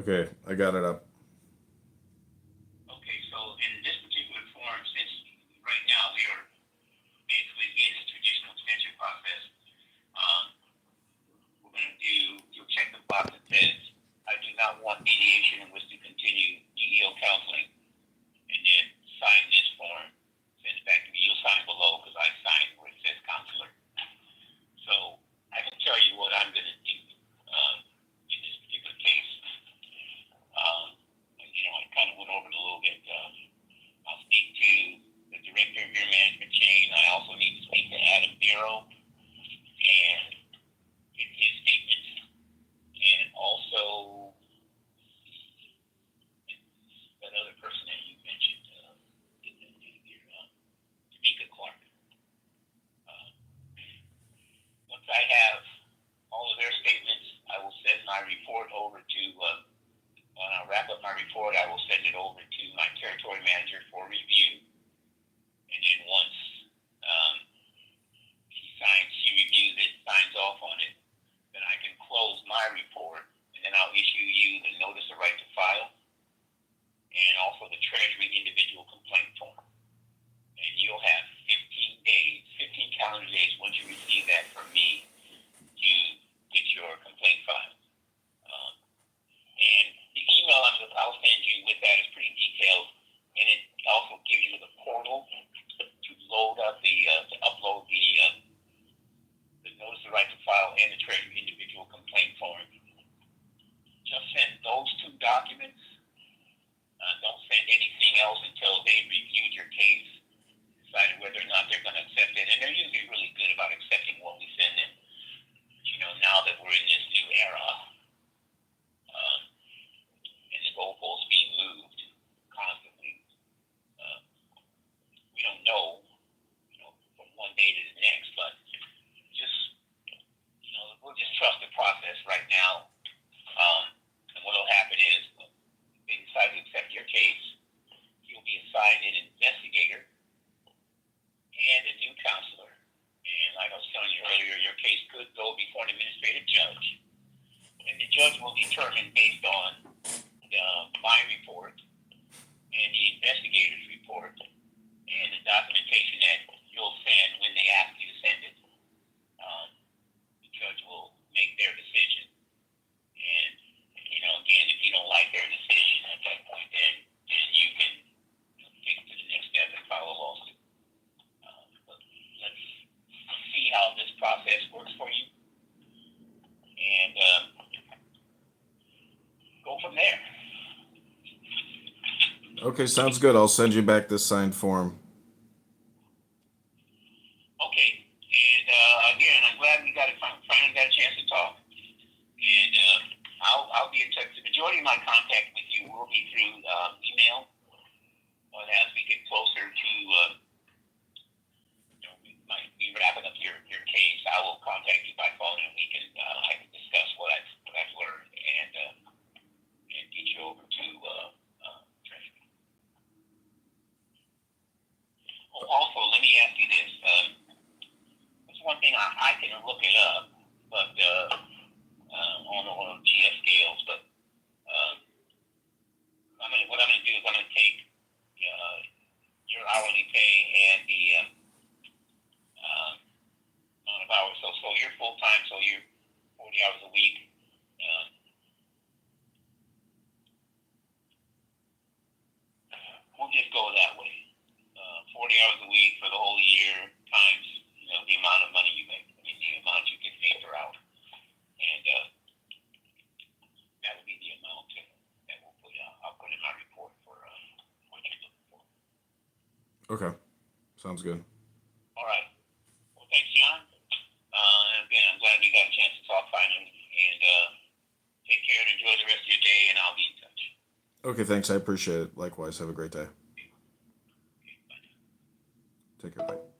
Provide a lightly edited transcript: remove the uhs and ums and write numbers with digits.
Okay, I got it up. Okay, so in this particular form, since right now we are basically in the traditional extension process, um, we're going to do, you'll check the box that says, I do not want mediation and wish to continue DEO counseling, and then sign this form, send it back to me. You'll sign below because I signed where it says counselor. So I can tell you what I'm going to do in this particular case. I kind of went over it a little bit. I'll speak to the director of your management chain. I also need to speak to Adam Bureau and get his statements. And also that other person that you mentioned, Tamika Clark. Uh, Once I have all of their statements, I will send my report over to, when I wrap up my report, I will send it over to my territory manager for review. And then once she reviews it, signs off on it, then I can close my report, and then I'll issue you the notice of right to file and also the Treasury individual complaint form. And you'll have 15 days, 15 calendar days once you receive that from me to get your complaint filed. And the email I'll send you with that is pretty detailed, and it also gives you the portal to load up to upload the notice of right to file and the Treasury individual complaint form. Just send those two documents. Don't send anything else until they've reviewed your case, decided whether or not they're going to accept it. And they're usually really good about accepting what we send them. But, now that we're in this new era, and the goalposts being moved constantly, we don't know, from one day to the next. But just, we'll just trust the process right now. And what will happen is, they decide to accept your case, you'll be assigned an investigator and a new counselor. And like I was telling you earlier, your case could go before an administrative judge. And the judge will determine based on my report and the investigator's report and the documentation that you'll send when they ask you to send it. The judge will make their decision. And, again, if you don't like their decision at that point, then you can take it to the next step and file a lawsuit. But let's see how this process works for you and go from there. Okay, sounds good. I'll send you back this signed form. Okay, and again, I'm glad we finally got a chance to talk. And I'll be in touch. The majority of my contact with you will be through email. But as we get closer to we might be wrapping up your case, I will contact you by phone, and I can discuss what I've learned and get you over to Treasury. Oh, also, let me ask you this. There's one thing I can look it up, but on one of GS scales. But what I'm going to do is I'm going to take your hourly pay and the amount of hours. So you're full time, so you're 40 hours a week. We'll just go that way. 40 hours a week for the whole year times the amount of money you make. The amount you get paid per hour, and that would be the amount that I'll put in my report for what you're looking for. Okay, sounds good. All right. Well, thanks, John. And again, I'm glad we got a chance to talk finally. And take care and enjoy the rest of your day, and I'll be in touch. Okay, thanks. I appreciate it. Likewise. Have a great day. Okay, bye now. Take care. Bye.